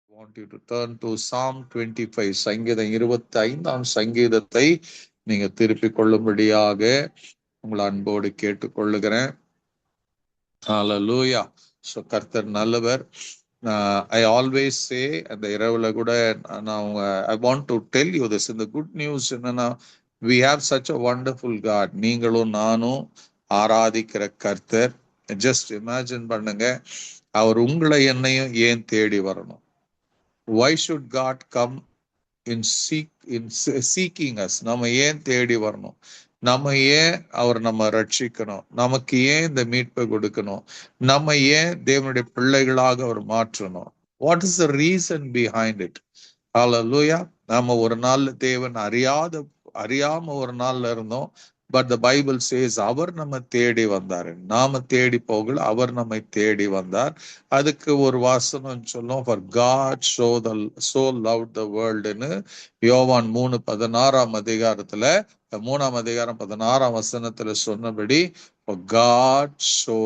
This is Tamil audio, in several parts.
Want you to turn to Psalm 25, சங்கீதம் 25ஆம் சங்கீதத்தை நீங்க திருப்பிக் கொள்ளும்படியாக உங்களை அன்போடு கேட்டுக்கொள்ளுகிறேன். ஹalleluya. ஸோ கர்த்தர் நல்லவர். I always say அந்த இரவுல கூட நான் I want to tell you this. இந்த குட் நியூஸ் என்னன்னா, we have such a wonderful God. நீங்களும் நானும் ஆராதிக்கிற கர்த்தர். ஜஸ்ட் இமேஜின் பண்ணுங்க, அவர் உங்களை என்னையும் ஏன் தேடி வரணும்? Why should God come in seeking us? நம்ம ஏன் தேடி வரணும்? நம்ம ஏன் அவர் நம்ம ரட்சிக்கணும்? நமக்கு ஏன் இந்த மீட்பை கொடுக்கணும்? நம்ம ஏன் தேவனுடைய பிள்ளைகளாக அவர் மாற்றணும்? What is the reason behind it? ஹalleluya. நாம ஒரு நாள் தேவன் அறியாம ஒரு நாள்ல இருந்தோம். பட் த பைபிள் சேஸ் அவர் நம்ம தேடி வந்தார். நாம தேடி போகல, அவர் நம்மை தேடி வந்தார். அதுக்கு ஒரு வாசனம் சொல்லும், for God so loved the worldன்னு யோவான் 3:16 அதிகாரத்துல 3ஆம் அதிகாரம் 16ஆம் வசனத்துல சொன்னபடி, for God so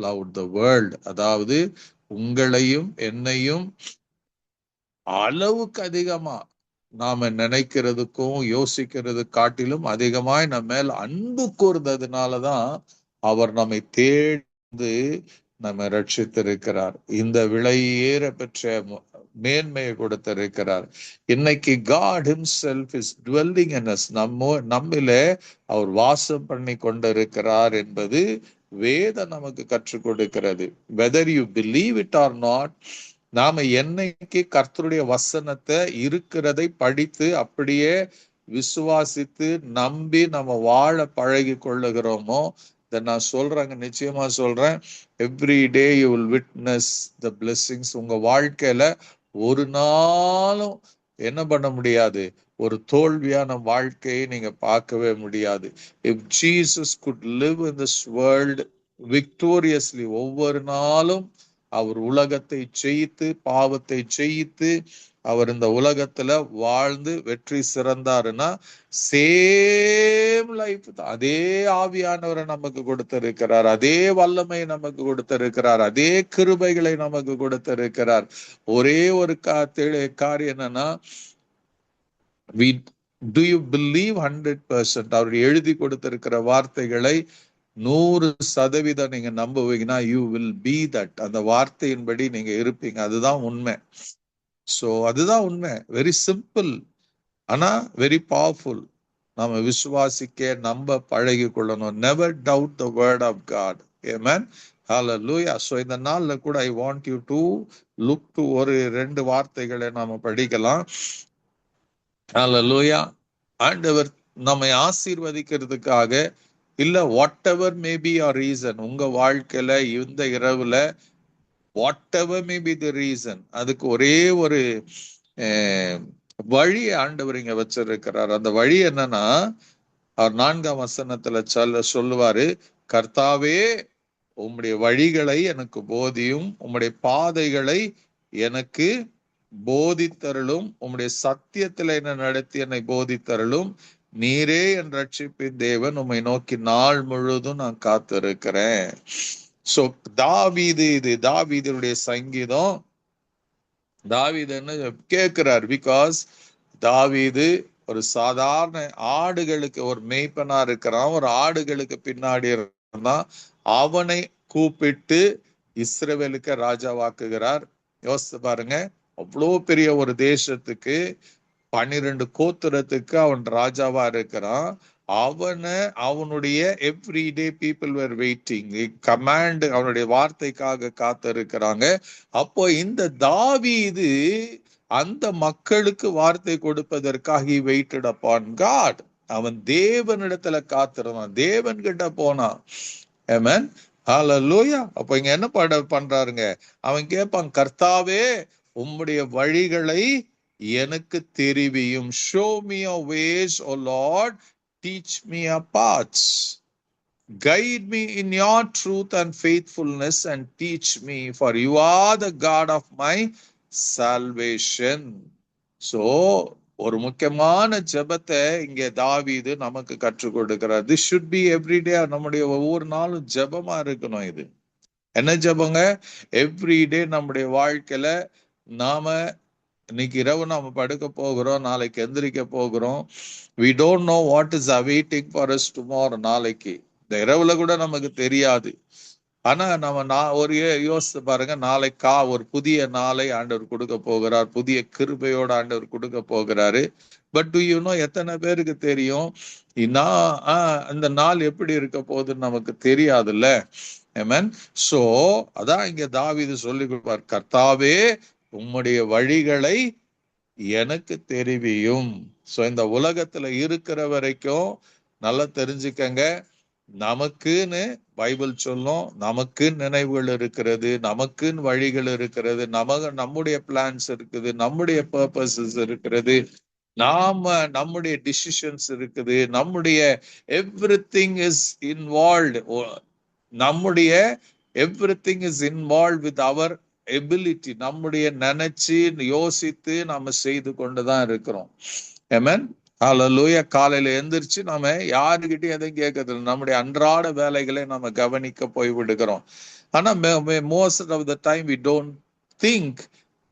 loved the world, அதாவது உங்களையும் என்னையும் அளவுக்கு அதிகமா நாம நினைக்கிறதுக்கும் யோசிக்கிறது காட்டிலும் அதிகமாய் நம்ம மேல் அன்பு கூர்ந்ததுனாலதான் அவர் நம்மை தேர்ந்து நம்ம ரட்சித்திருக்கிறார். இந்த விலையேற பெற்ற மேன்மையை கொடுத்திருக்கிறார். இன்னைக்கு God himself is dwelling in us. நம்மிலே அவர் வாசம் பண்ணி கொண்டிருக்கிறார் என்பது வேதம் நமக்கு கற்றுக் கொடுக்கிறது. whether you believe it or not, நாம என்னைக்கு கர்த்தருடைய வசனத்தை இருக்கிறதை படித்து அப்படியே விசுவாசித்து நம்பி நம்ம வாழ பழகி கொள்ளுகிறோமோ, இதை நான் சொல்றேங்க, நிச்சயமா சொல்றேன், every day you will witness the blessings. உங்க வாழ்க்கையில ஒரு நாளும் என்ன பண்ண முடியாது, ஒரு தோல்வியான வாழ்க்கையை நீங்க பார்க்கவே முடியாது. If Jesus could live in this world victoriously, ஒவ்வொரு நாளும் அவர் உலகத்தை ஜெயித்து பாவத்தை ஜெயித்து அவர் இந்த உலகத்துல வாழ்ந்து வெற்றி சிறந்தாருன்னா, சேம் லைஃப் தான். அதே ஆவியானவரை நமக்கு கொடுத்திருக்கிறார், அதே வல்லமை நமக்கு கொடுத்திருக்கிறார், அதே கிருபைகளை நமக்கு கொடுத்திருக்கிறார். ஒரே ஒரு காரியம் என்னன்னா, do you believe 100%? அவர் எழுதி கொடுத்திருக்கிற வார்த்தைகளை 100% நீங்க நம்புவீங்கன்னா, யூ வில் பி தட். அந்த வார்த்தையின்படி நீங்க இருப்பீங்க. அதுதான் உண்மை. சோ அதுதான் உண்மை. வெரி சிம்பிள், ஆனா வெரி பவர்ஃபுல். நாம விசுவாசிக்க நம்ப பழகி கொள்ளணும். Never doubt the word of God. Amen. ஹalleluya. சோ இந்த நாள்ல கூட I want you to look to ஒரு 2 வார்த்தைகளை நாம படிக்கலாம். ஹalleluya. ஆண்டவர் நம்மை ஆசீர்வதிக்கிறதுக்காக இல்ல, whatever may be our reason, உங்க வாழ்க்கையில இந்த இரவுல whatever may be the reason, அதுக்கு ஒரே ஒரு வழி ஆண்டவர் இங்க வச்சிருக்கிறார். அந்த வழி என்னன்னா, அவர் 4ஆம் வசனத்துல சொல்லுவாரு, கர்த்தாவே உம்முடைய வழிகளை எனக்கு போதியும், உம்முடைய பாதைகளை எனக்கு போதித்தருளும், உம்முடைய சத்தியத்துல என்ன நடத்தி என்னை போதித்தருளும், நீரே என் ரட்சிப்பின் தேவன், உம்மை நோக்கி நாள் முழுதும் நான் காத்திருக்கிறேன். சோ தாவீது, இது தாவீதுடைய சங்கீதம். தாவீது என்ன கேட்கிறார்? பிகாஸ் தாவீது ஒரு சாதாரண ஆடுகளுக்கு ஒரு மேய்ப்பனா இருக்கிறான், ஒரு ஆடுகளுக்கு பின்னாடி இருந்தான். அவனை கூப்பிட்டு இஸ்ரவேலுக்கு ராஜாவாக்குகிறார். யோசித்து பாருங்க, அவ்வளோ பெரிய ஒரு தேசத்துக்கு 12 கோத்திரத்துக்கு அவன் ராஜாவா இருக்கிறான். அவனுடைய everyday people were waiting, command, அவனுடைய வார்த்தைக்காக காத்து இருக்கிறாங்க. அப்போ இந்த தாவீது அந்த மக்களுக்கு வார்த்தை கொடுப்பதற்காக he waited upon God. அவன் தேவனிடத்துல காத்திருந்தான், தேவன் கிட்ட போனான். ஆமென். ஹalleluya. அப்ப இங்க என்ன பண்றாருங்க, அவன் கேட்பான், கர்த்தாவே உம்முடைய வழிகளை எனக்கு தெரிவியும். show me your ways, O Lord, teach me your paths. Guide me in your truth and faithfulness and teach me, for you are the God of my salvation. So ஒரு முக்கியமான ஜெபத்தை இங்கே தாவீது நமக்கு கற்றுக் கொடுக்கிறார். this should be every day. நம்முடைய ஒவ்வொரு நாளும் ஜெபமா இருக்கணும். இது என்ன ஜெபங்க? எவ்ரி டே நம்முடைய வாழ்க்கையில நாம இன்னைக்கு இரவு நாம படுக்க போகிறோம், நாளைக்கு எந்திரிக்க போகிறோம். we don't know what is awaiting for us tomorrow. நாளைக்கு இந்த இரவுல கூட நமக்கு தெரியாது. ஆனா நம்ம ஒரு யோசித்து பாருங்க, நாளைக்கா ஒரு புதிய நாளை ஆண்டவர் கொடுக்க போகிறார், புதிய கிருபையோட ஆண்டவர் கொடுக்க போகிறாரு. பட் டு யூ நோ, எத்தனை பேருக்கு தெரியும் அந்த நாள் எப்படி இருக்க போகுதுன்னு நமக்கு தெரியாதுல்ல. ஆமென். சோ அதான் இங்க தாவீது சொல்லி கொடுப்பார், கர்த்தாவே உம்முடைய வழிகளை எனக்கு தெரிவியும். சோ இந்த உலகத்துல இருக்கிற வரைக்கும் நல்லா தெரிஞ்சுக்கங்க, நமக்குன்னு பைபிள் சொல்லும், நமக்குன்னு நினைவுகள் இருக்கிறது, நமக்குன்னு வழிகள் இருக்கிறது, நம்முடைய பிளான்ஸ் இருக்குது, நம்முடைய பர்பஸஸ் இருக்கிறது, நம்முடைய டிசிஷன்ஸ் இருக்குது, நம்முடைய எவ்ரிதிங் இஸ் இன்வால்வ்ட், நம்முடைய everything is involve with our ability. நம்முடைய நினைச்சு யோசித்து நாம செய்து கொண்டுதான் இருக்கிறோம். ஆமென். ஹல்லேலூயா. காலையில எந்திரிச்சு நாம யாருகிட்டையும் எதையும் கேட்கறது, நம்முடைய அன்றாட வேலைகளை நாம கவனிக்க போய் விடுகிறோம். ஆனா most of the time we don't think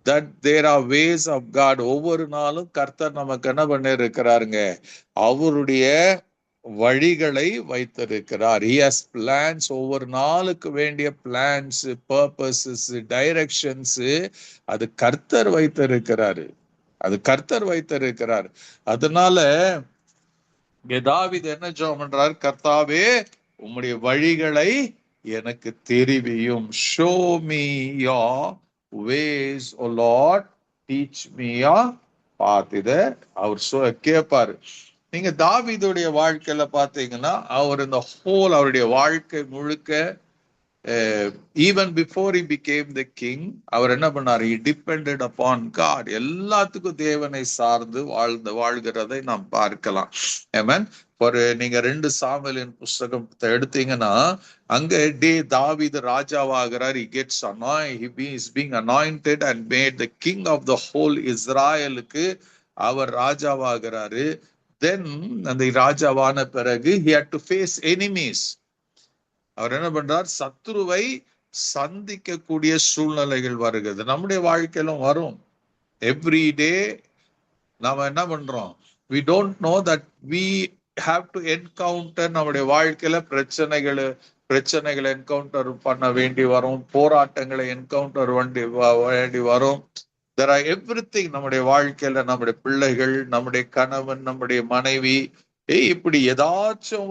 that there are ways of God. ஒவ்வொரு நாளும் கர்த்தர் நமக்கு என்ன பண்ணி இருக்கிறாருங்க, அவருடைய வழிகளை வைத்திருக்கிறார். he has plans. ஒவ்வொரு நாளுக்கு வேண்டிய பிளான்ஸ், பர்பஸஸ், டைரக்ஷன்ஸ் அது கர்த்தர் வைத்திருக்கிறாரு, அது கர்த்தர் வைத்திருக்கிறார். அதனால தாவீது என்ன ஜெபம் பண்றார், கர்த்தாவே உம்முடைய வழிகளை எனக்கு தெரிவியும். show me your ways, O Lord, teach me your path. இத அவர் கேட்பாரு. நீங்க தாவீதுடைய வாழ்க்கையில பாத்தீங்கன்னா, அவர் இந்த ஹோல் அவருடைய வாழ்க்கை முழுக்க, even before he became the king, அவர் என்ன பண்ணாரு, he depended upon God. எல்லாத்துக்கும் தேவனை சார்ந்து வாழ்கிறதை நாம் பார்க்கலாம். ஆமென். நீங்க 2 சாமுவேலின் புஸ்தகத்தை எடுத்தீங்கன்னா, அங்க தாவீது ராஜாவாகிறார். he gets anointed, he is being anointed and made the king of the whole Israelக்கு our ராஜாவாகிறாரு. then அந்த ராஜாவான பிறகு he had to face enemies. அவர் என்ன பண்றார், சத்துருவை சந்திக்கக்கூடிய சூழ்நிலைகள் வருகிறது. நம்முடைய வாழ்க்கையிலும் வரும். எவ்ரி டே நாம என்ன பண்றோம், we don't know that we have to encounter, நம்முடைய வாழ்க்கையில பிரச்சனைகளை என்கவுண்டர் பண்ண வேண்டி வரும், போராட்டங்களை என்கவுண்டர் வேண்டி வரும். there are everything நம்முடைய வாழ்க்கையில, நம்முடைய பிள்ளைகள், நம்முடைய கணவன், நம்முடைய மனைவி, இப்படி ஏதாச்சும்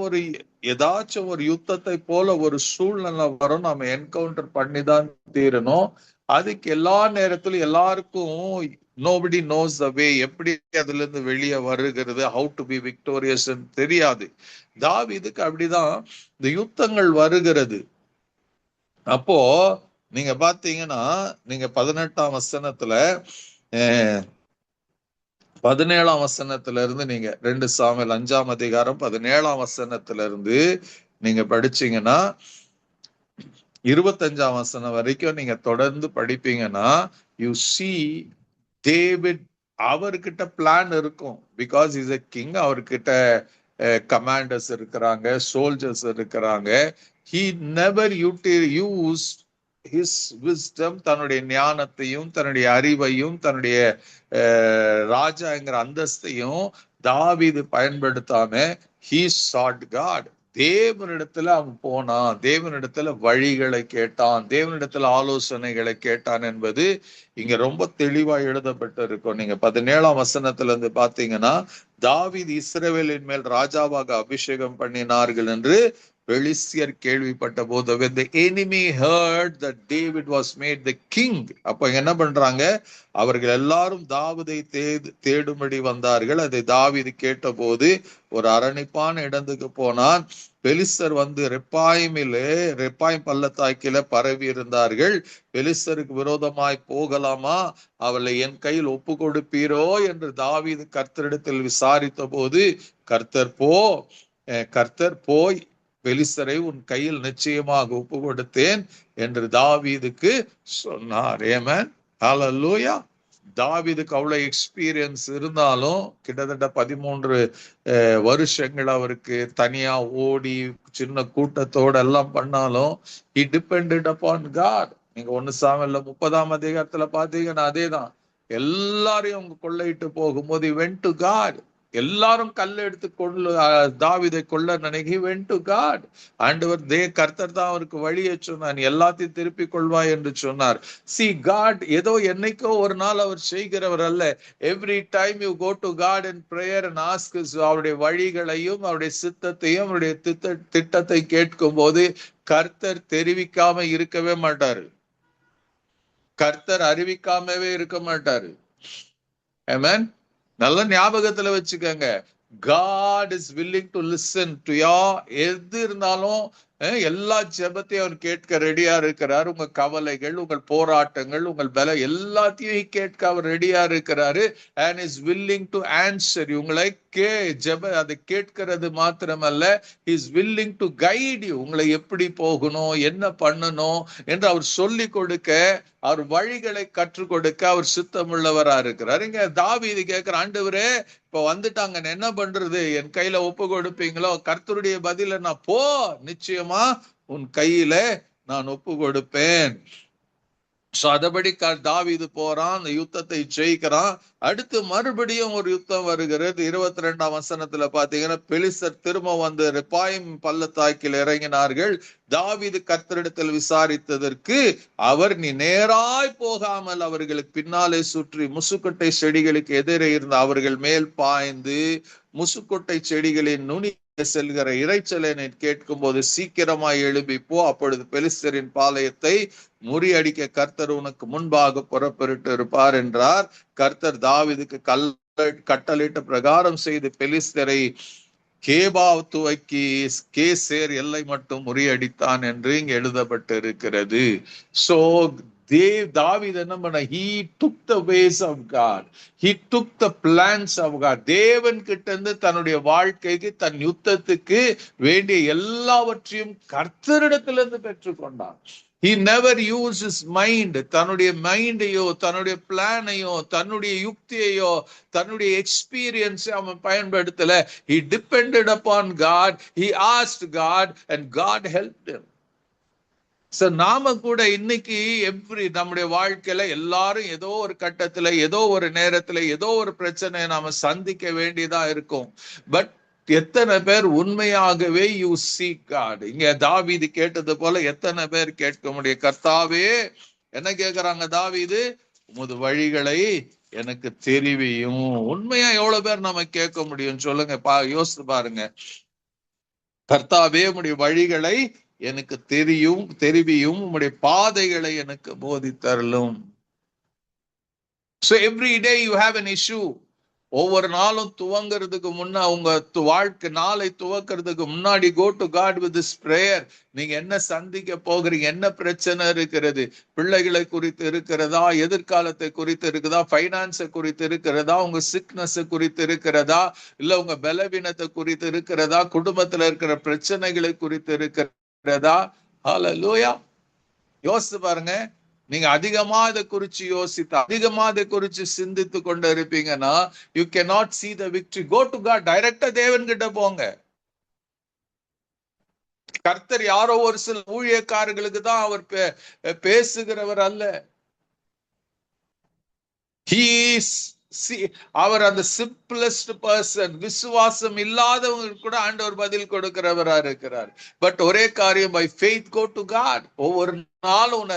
ஒரு யுத்தத்தை போல ஒரு சூழ்நிலை வரும். நம்ம என்கவுண்டர் பண்ணிதான் தீரணும். அதுக்கு எல்லா நேரத்திலும் எல்லாருக்கும் nobody knows the way, எப்படி அதுல இருந்து வெளியே வருகிறது, how to be victorious தெரியாது. தாவீதுக்கு அப்படிதான் இந்த யுத்தங்கள் வருகிறது. அப்போ நீங்க பாத்தீங்கன்னா, நீங்க 18ஆம் வசனத்துல 17ஆம் வசனத்துல இருந்து நீங்க 2 சாமுவேல் 5ஆம் அதிகாரம் 17ஆம் வசனத்துல இருந்து நீங்க படிச்சீங்கன்னா 25ஆம் வசனம் வரைக்கும் நீங்க தொடர்ந்து படிப்பீங்கன்னா, you see டேவிட், அவர்கிட்ட பிளான் இருக்கும். பிகாஸ் இஸ் a king, அவர்கிட்ட கமாண்டர்ஸ் இருக்கிறாங்க, சோல்ஜர்ஸ் இருக்கிறாங்க. he never used his wisdom, தன்னுடைய ஞானத்தையும் தன்னுடைய அறிவையும் தன்னுடைய ராஜாங்கிற அந்தஸ்தையும் தாவீது பயன்படுத்தாம he sought God. தேவனிடத்துல அவன் போனான், தேவனிடத்துல வழிகளை கேட்டான், தேவனிடத்துல ஆலோசனைகளை கேட்டான் என்பது இங்க ரொம்ப தெளிவா எழுதப்பட்டு இருக்கும். நீங்க 17ஆம் வசனத்துல இருந்து பாத்தீங்கன்னா, தாவீது இஸ்ரவேலின் மேல் ராஜாவாக அபிஷேகம் பண்ணினார்கள் என்று பெலிஸ்தியர் கேள்விப்பட்ட போது, when the enemy heard that David was made the king, அப்ப என்ன பண்றாங்க, அவர்கள் எல்லாரும் தாவீதை தேடும்படி வந்தார்கள். அதை தாவீது கேட்ட போது ஒரு அரணிப்பான இடத்துக்கு போனான். பெலிஸ்தர் வந்து ரெப்பாயிம் பள்ளத்தாக்கில பரவி இருந்தார்கள். பெலிஸ்தருக்கு விரோதமாய் போகலாமா, அவளை என் கையில் ஒப்பு கொடுப்பீரோ என்று தாவீது கர்த்தரிடத்தில் விசாரித்த போது, கர்த்தர் போய் பெலிஸ்தரை உன் கையில் நிச்சயமாக ஒப்பு கொடுத்தேன் என்று தாவீதுக்கு சொன்னார். ஆமென். ஹல்லேலூயா. தாவீதுக்கு அவ்வளவு எக்ஸ்பீரியன்ஸ் இருந்தாலும், கிட்டத்தட்ட 13 வருஷங்கள் அவருக்கு தனியா ஓடி சின்ன கூட்டத்தோட எல்லாம் பண்ணாலும், he depended upon God. நீங்க 1 சாமுவேல்ல 30ஆம் அதிகாரத்துல பாத்தீங்கன்னா அதேதான். எல்லாரையும் அவங்க கொள்ளையிட்டு போகும்போது he went to God. எல்லாரும் கல்லை எடுத்து தாவீதை கொள்ள நினைக்கி went to God. ஆண்டவர் கர்த்தர் தான் அவருக்கு வழியை சொன்னார், எல்லாத்தையும் திருப்பி கொள்வாய் என்று சொன்னார். See, God ஏதோ என்னைக்கோ ஒரு நாள் அவர் செய்கிறவர் அல்ல. Every time you go to God in prayer and ask அவருடைய வழிகளையும் அவருடைய சித்தத்தையும் அவருடைய திட்டத்தை கேட்கும் போது கர்த்தர் தெரிவிக்காம இருக்கவே மாட்டாரு, கர்த்தர் அறிவிக்காமவே இருக்க மாட்டாரு. ஆமென். நல்ல ஞாபகத்துல வச்சுக்கோங்க, God is willing to listen to your எது இருந்தாலும் எல்லா ஜெபத்தையும் அவர் கேட்க ரெடியா இருக்கிறார். உங்க கவலைகள், உங்கள் போராட்டங்கள், உங்கள் பல எல்லாத்தையும் கேட்க அவர் ரெடியா இருக்கிறாரு. and is willing to answer. உங்களை அதை கேட்கிறது மாத்திரமல்ல, is willing to guide you. உங்களை எப்படி போகணும், என்ன பண்ணணும் என்று அவர் சொல்லி கொடுக்க, அவர் வழிகளை கற்றுக் கொடுக்க அவர் சித்தமுள்ளவரா இருக்கிறார். இங்க தாவீது கேட்கிற, ஆண்டவரே இப்ப வந்துட்டாங்க, என்ன பண்றது, என் கையில ஒப்பு கொடுப்பீங்களோ? கர்த்தருடைய பதில நான் போ, நிச்சயமா உன் கையில நான் ஒப்பு கொடுப்பேன். சோ அதபடி தாவீது போறான், அந்த யுத்தத்தை ஜெயிக்கிறான். அடுத்து மறுபடியும் ஒரு யுத்தம் வருகிறது. 22ஆம் வசனத்துல பாத்தீங்கன்னா, பெலிஸ்தர் திரும்ப வந்து ரெப்பாயிம் பள்ளத்தாக்கில் இறங்கினார்கள். தாவீது கர்த்தரிடத்தில் விசாரித்ததற்கு அவர், நீ நேராய் போகாமல் அவர்களுக்கு பின்னாலே சுற்றி முசுக்கொட்டை செடிகளுக்கு எதிரே இருந்த அவர்கள் மேல் பாய்ந்து முசுக்கொட்டை செடிகளின் நுனி செல்கிற இறைச்சலை கேட்கும் போது சீக்கிரமாய் எழும்பி போ, அப்பொழுது பெலிஸ்தரின் பாளையத்தை முறியடிக்க கர்த்தர் உனக்கு முன்பாக புறப்பட்டு இருப்பார் என்றார். கர்த்தர் தாவீதுக்கு கட்டளையிட்ட பிரகாரம் செய்து பெலிஸ்தரை கேபாவ் துவக்கி கேசேர் எல்லை மட்டும் முறியடித்தான் என்று இங்கு எழுதப்பட்டு இருக்கிறது. சோ David என்ன பண்ண, he took the ways of God, he took the plans of God. தேவன் கிட்ட இருந்து தன்னுடைய வாழ்க்கைக்கு, தன் யுத்தத்துக்கு வேண்டிய எல்லாவற்றையும் கர்த்தரிடத்திலிருந்து பெற்றுக்கொண்டான். He never used his mind, தன்னுடைய மைண்டையோ தன்னுடைய பிளானையோ தன்னுடைய யுக்தியையோ தன்னுடைய எக்ஸ்பீரியன்ஸ் அவன் பயன்படுத்தல. He depended upon God, he asked God and God helped him. So நாம கூட இன்னைக்கு நம்முடைய வாழ்க்கையில எல்லாரும் ஏதோ ஒரு கட்டத்துல, ஏதோ ஒரு நேரத்துல, ஏதோ ஒரு பிரச்சனையை நாம சந்திக்க வேண்டியதா இருக்கும். பட் எத்தனை பேர் உண்மையாகவே யூ சீக் காட்? இங்க தாவீது கேட்டது போல எத்தனை பேர் கேட்க முடியும்? கர்த்தாவே, என்ன கேக்குறாங்க தாவீது? உமது வழிகளை எனக்கு தெரிவியும். உண்மையா எவ்வளவு பேர் நம்ம கேட்க முடியும் சொல்லுங்க, யோசித்து பாருங்க. கர்த்தாவே, உம்முடைய வழிகளை எனக்கு தெரிவியும், உம்முடைய பாதைகளை எனக்கு போதித்தருளும். So every day you have an issue. ஒவ்வொரு நாளும் துவங்கிறதுக்கு முன்ன, உங்க வாழ்க்கை நாளை துவக்கிறதுக்கு முன்னாடி go to God with this prayer. நீங்க என்ன சந்திக்க போகிறீங்க, என்ன பிரச்சனை இருக்கிறது, பிள்ளைகளை குறித்து இருக்கிறதா, எதிர்காலத்தை குறித்து இருக்குதா, பைனான்ஸை குறித்து இருக்கிறதா, உங்க சிக்னஸ் குறித்து இருக்கிறதா, இல்ல உங்க பலவீனத்தை குறித்து இருக்கிறதா, குடும்பத்துல இருக்கிற பிரச்சனைகளை குறித்து இருக்கிறதா? ஹல்லேலூயா. யோசித்து பாருங்க. நீங்க அதிகமா இதை குறிச்சு யோசித்து, அதிகமா இதை குறிச்சு சிந்தித்து கொண்டு இருப்பீங்கன்னா, you cannot see the victory. Go to God. டைரக்டா தேவன் கிட்ட போங்க. கர்த்தர் யாரோ ஒரு சில ஊழியக்காரர்களுக்கு தான் அவர் பேசுகிறவர் அல்ல. அவர் அந்த சிம்பிளஸ்ட் பர்சன். விசுவாசம் இல்லாதவங்களுக்கு கூட ஆண்டவர் பதில் கொடுக்கிறவரா இருக்கிறார். பட் ஒரே காரியம், by faith go to God. ஒவ்வொரு நாளும்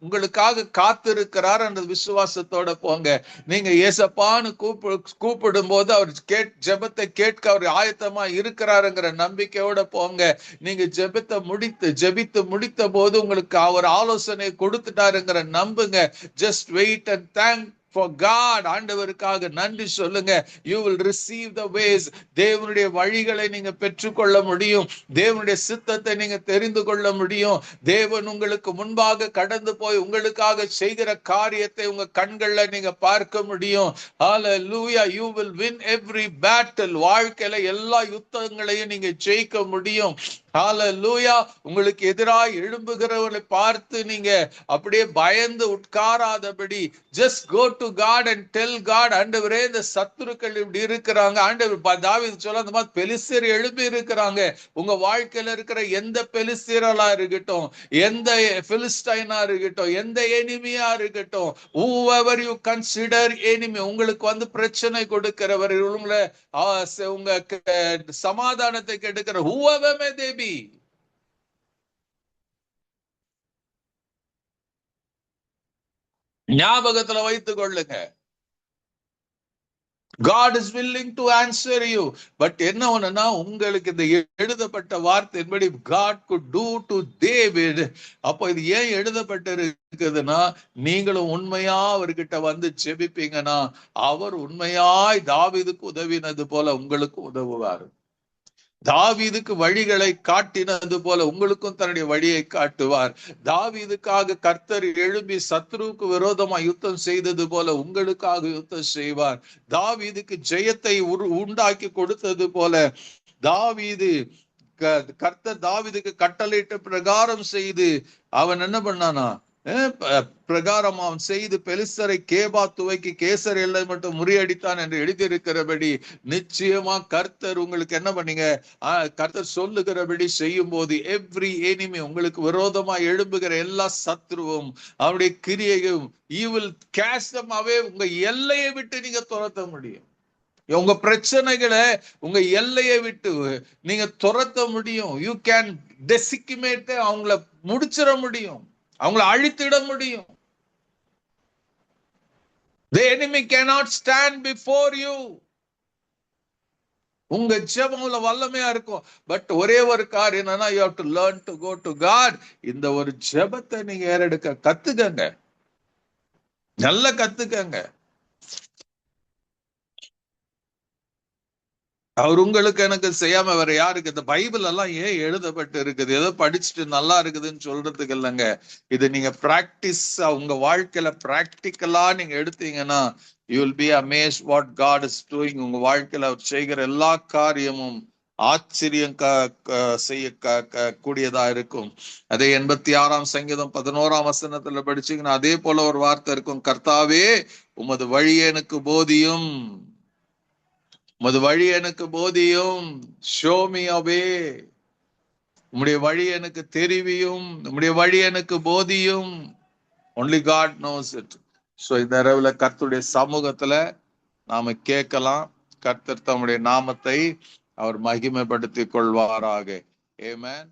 உங்களுக்காக காத்திருக்கிறார் என்ற விசுவாசத்தோட போங்க. நீங்க ஏசப்பான்னு கூப்பிடும் போது அவர் ஜெபத்தை கேட்க அவர் ஆயத்தமா இருக்கிறாருங்கிற நம்பிக்கையோட போங்க. நீங்க ஜெபித்து முடித்த போது உங்களுக்கு அவர் ஆலோசனை கொடுத்துட்டாருங்கிற நம்புங்க. Just wait and thank for God. ஆண்டவருக்காக நன்றி சொல்லுங்க. You will receive the ways. தேவனுடைய வழிகளை நீங்க பெற்றுக்கொள்ள முடியும். தேவனுடைய சித்தத்தை நீங்க தெரிந்து கொள்ள முடியும். தேவன் உங்களுக்கு முன்பாக கடந்து போய் உங்களுக்காக செய்கிற காரியத்தை உங்க கண்கள்ல நீங்க பார்க்க முடியும். Hallelujah. You will win every battle. வாழ்க்கையில எல்லா யுத்தங்களையும் நீங்க ஜெயிக்க முடியும். Hallelujah. உங்களுக்கு எதிராக எழும்புகிறவர்களை பார்த்து நீங்க அப்படியே பயந்து உட்காராதபடி, just go to to God and tell God, ஆண்டவரே இந்த சத்துருக்கள் இப்படி இருக்கிறாங்க. ஆண்டவர் தாவீது சொல்ல, அந்த மாதிரி பெலிஸ்தியர் எழுப்பி இருக்கிறாங்க. உங்க வாழ்க்கையில இருக்கிற எந்த பெலிஸ்தியரா இருக்கட்டும், எந்த பிலிஸ்டைனா இருக்கட்டும், எந்த எனிமியா இருக்கட்டும், whoever you consider enemy, உங்களுக்கு பிரச்சனை கொடுக்கிறவர், உங்களை உங்க சமாதானத்தை கெடுக்கிற whoever may they be, ஞாபகத்துல வைத்துக் கொள்ளுங்க. God is willing to answer you. But என்ன ஒண்ணுன்னா, உங்களுக்கு இந்த எழுதப்பட்ட வார்த்தையின்படி God could do to David. அப்போ இது ஏன் எழுதப்பட்டு இருக்குதுன்னா, நீங்களும் உண்மையா அவர்கிட்ட ஜெபிப்பீங்கன்னா, அவர் உண்மையாய் தாவீதுக்கு உதவினது போல உங்களுக்கு உதவுவார். தாவீதுக்கு வழிகளை காட்டினது போல உங்களுக்கும் தன்னுடைய வழியை காட்டுவார். தாவீதுக்காக கர்த்தர் எழும்பி சத்ருவுக்கு விரோதமா யுத்தம் செய்தது போல உங்களுக்காக யுத்தம் செய்வார். தாவீதுக்கு ஜெயத்தை உண்டாக்கி கொடுத்தது போல கர்த்தர் தாவீதுக்கு கட்டளையிட்ட பிரகாரம் செய்து அவன் என்ன பண்ணானா, பிரகாரம் அவன் செய்து பெலிஸ்தரை கேபா துவைக்கு கேசர் எல்லை மட்டும் முறியடித்தான் என்று எழுதியிருக்கிறபடி, நிச்சயமா கர்த்தர் உங்களுக்கு என்ன பண்ணீங்க, கர்த்தர் சொல்லுகிறபடி செய்யும் போது எவ்ரி எனிமி, உங்களுக்கு விரோதமா எழும்புகிற எல்லா சத்ருவும் அவருடைய கிரியையும் you will cast them away. உங்க எல்லையை விட்டு நீங்க துரத்த முடியும். உங்க பிரச்சனைகளை உங்க எல்லையை விட்டு நீங்க துரத்த முடியும். யூ கேன் டெசிக்மேட், அவங்கள முடிச்சிட முடியும், அவங்கள அழித்திட முடியும். The enemy cannot stand before you. உங்க ஜெபம்ல வல்லமையா இருக்கும். பட் ஒரே ஒரு காரியம் என்னன்னா, you have to learn to go to God. இந்த ஒரு ஜெபத்தை நீங்க ஏறெடுக்க கத்துக்கங்க, நல்லா கத்துக்கங்க. அவர் உங்களுக்கு எனக்கு செய்யாம வேற யாருக்கு? இந்த பைபிள் எல்லாம் ஏன் எழுதப்பட்டு இருக்குது? ஏதோ படிச்சுட்டு நல்லா இருக்குதுன்னு சொல்றதுக்கு இல்லைங்க. இது நீங்க பிராக்டிஸ், உங்க வாழ்க்கையில பிராக்டிக்கலா நீங்க எடுத்தீங்கன்னா, you will be amazed what God is doing. உங்க வாழ்க்கையில அவர் செய்கிற எல்லா காரியமும் ஆச்சரியம் செய்ய கூடியதா இருக்கும். அதே 86ஆம் சங்கீதம் 11ஆம் வசனத்துல படிச்சீங்கன்னா அதே போல ஒரு வார்த்தை இருக்கும், கர்த்தாவே உமது வழி எனக்கு போதியும், உமது வழி எனக்கு போதியும், show me a way. உம்முடைய வழி எனக்கு தெரிவியும், உம்முடைய வழி எனக்கு போதியும். only God knows it. So இந்த இரவுல கர்த்தருடைய சமூகத்துல நாம கேட்கலாம். கர்த்தர் தம்முடைய நாமத்தை அவர் மகிமைப்படுத்திக் கொள்வாராக. Amen.